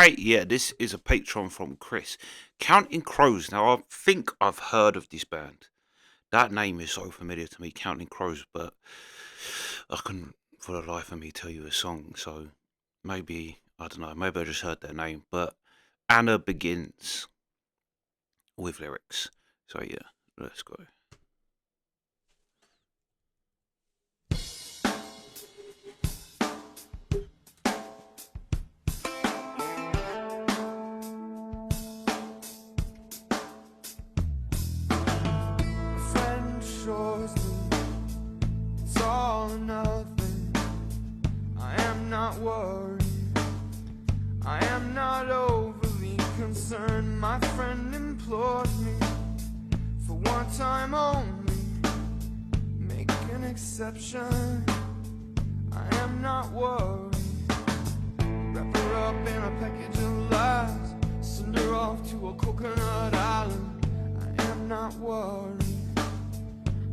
Hey, yeah, this is a Patreon from Chris. Counting Crows. Now, I think I've heard of this band. That name is so familiar to me, Counting Crows, but I couldn't for the life of me tell you a song. So maybe, I don't know, maybe I just heard their name. But Anna Begins with lyrics. So yeah, let's go. Friend assures me it's all or nothing. I am not worried. I am not overly concerned. My friend implored me for one time only. Make an exception. I am not worried. Wrap her up in a package of lies. Send her off to a coconut island. I am not worried.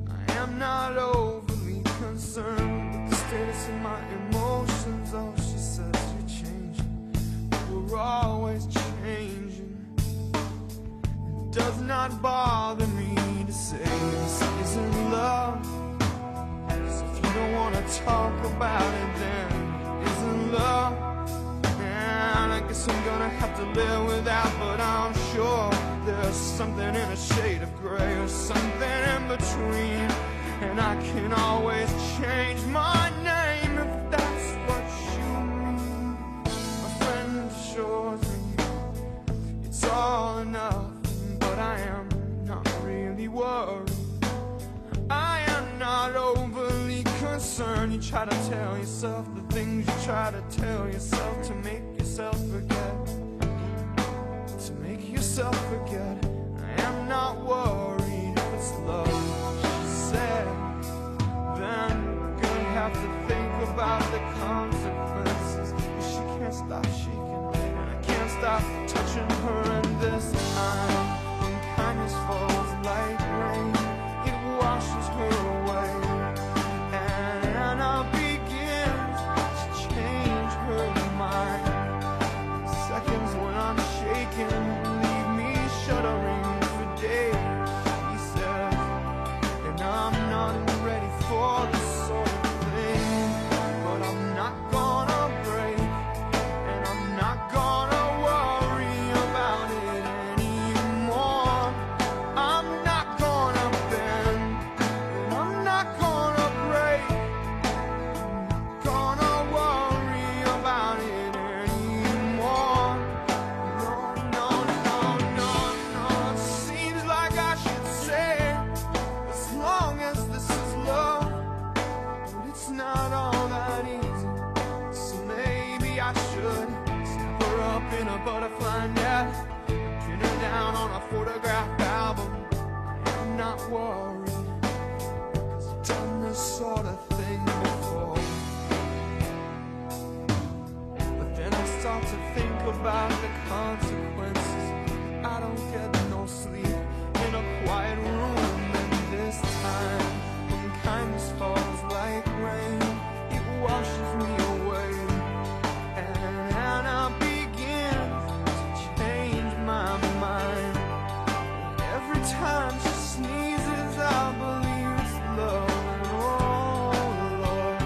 I am not overly concerned with the status of my emotions. Oh, she says you're changing, but we're always changing. It does not bother me to say this isn't love. 'Cause if you don't wanna talk about it, then it isn't love. And I guess I'm gonna have to live without, but I'm sure there's something in a shade of gray or something in between. And I can always change my name if that's what you mean. My friend assures me it's all enough, but I am not really worried. I am not overly concerned. You try to tell yourself the things you try to tell yourself to make yourself forget. To make yourself forget. I am not worried if it's love, she said. Then you're gonna have to think about the consequences. But she can't stop shaking, and I can't stop touching her. And this time, when kindness falls like rain, it washes her away. And Anna begins to change her mind. Seconds when I'm shaking leave me shuddering for days, she says. And I'm not ready for this sort of thing, but I'm not gonna break, and I'm not gonna worry about it anymore. I'm not gonna bend, and I'm not gonna break. I'm not gonna worry about it anymore. No, no, no, no, no. It seems like I should say, as long as this is love, but it's not all that easy. So maybe I should snap her up in a butterfly net, pin her down on a photograph album. I'm not worried, 'cause I've done this sort of thing before. But then I start to think about the consequences. I don't get no sleep in a quiet room, and this time, when kindness falls like rain, it washes me away. And Anna begins to change my mind. Every time she sneezes, I believe it's love. And oh Lord,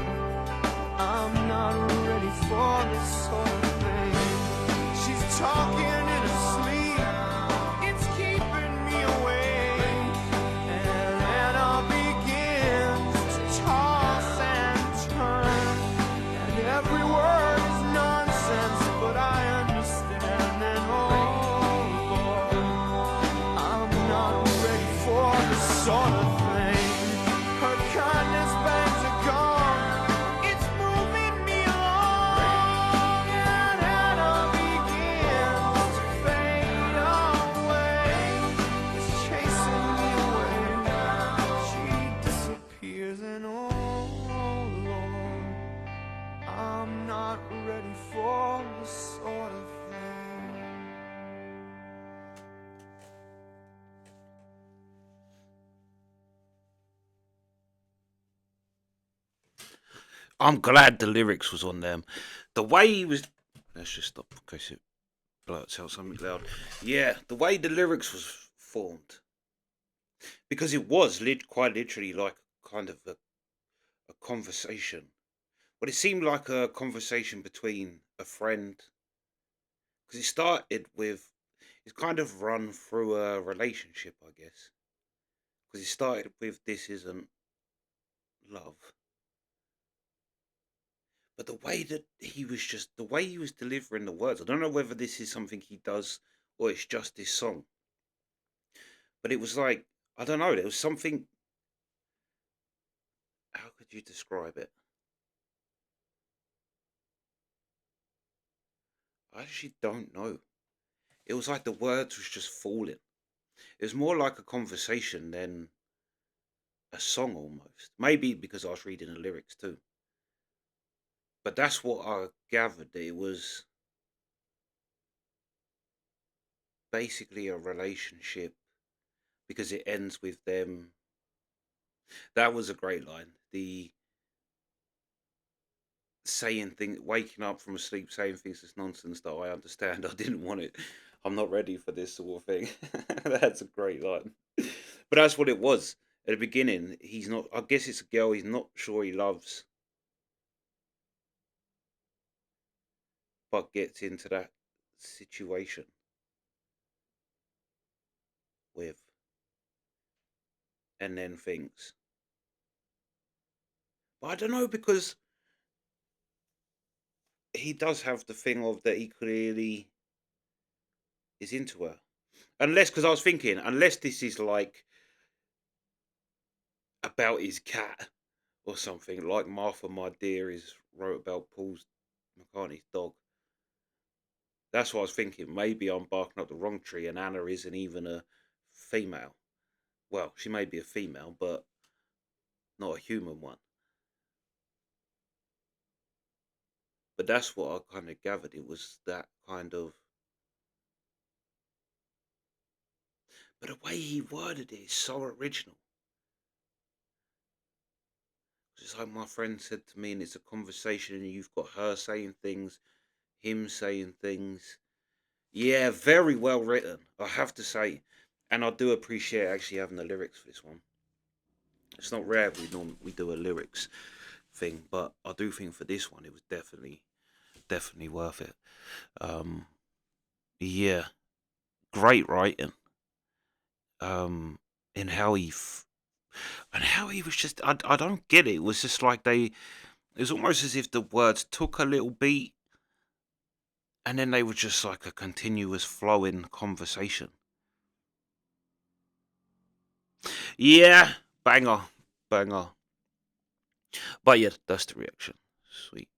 I'm not ready for this sort of thing. She's talking in her sleep, it's keeping me awake. And Anna begins to toss and turn, and every word is nonsense, but I understand. And oh Lord, I'm not ready for this sort of thing. Her kindness bangs are gone, it's moving me along. And Anna begins to fade away, it's chasing me away. She disappears, and oh Lord, I'm not ready for this sort of thing. I'm glad the lyrics was on them. The way he was. Let's just stop in case it blurts out something loud. Yeah, the way the lyrics was formed, because it was quite literally like kind of a conversation, but it seemed like a conversation between a friend. Because it started with, it's kind of run through a relationship, I guess. Because it started with "This isn't love," but the way he was delivering the words. I don't know whether this is something he does or it's just this song, but it was like, I don't know. There was something. How could you describe it? I actually don't know. It was like the words was just falling. It was more like a conversation than a song almost. Maybe because I was reading the lyrics too. But that's what I gathered. It was basically a relationship because it ends with them. That was a great line. The saying thing, waking up from sleep, saying things that's nonsense that I understand. I didn't want it. I'm not ready for this sort of thing. That's a great line. But that's what it was at the beginning. He's not. I guess it's a girl he's not sure he loves, but gets into that situation with, and then thinks. But I don't know because he does have the thing of that he clearly is into her. Unless, because I was thinking, unless this is like about his cat or something, like Martha, My Dear is wrote about Paul McCartney's dog. That's what I was thinking. Maybe I'm barking up the wrong tree, and Anna isn't even a female. Well, she may be a female, but not a human one. But that's what I kind of gathered. It was that kind of. But the way he worded it is so original. It's like my friend said to me, and it's a conversation, and you've got her saying things, him saying things. Yeah, very well written, I have to say. And I do appreciate actually having the lyrics for this one. It's not rare we do a lyrics thing, but I do think for this one it was definitely worth it. Um, yeah, great writing. Um, in how and how he was just I don't get it. It was just like it was almost as if the words took a little beat and then they were just like a continuous flowing conversation. Yeah, banger, banger. But yeah, that's the reaction. Sweet.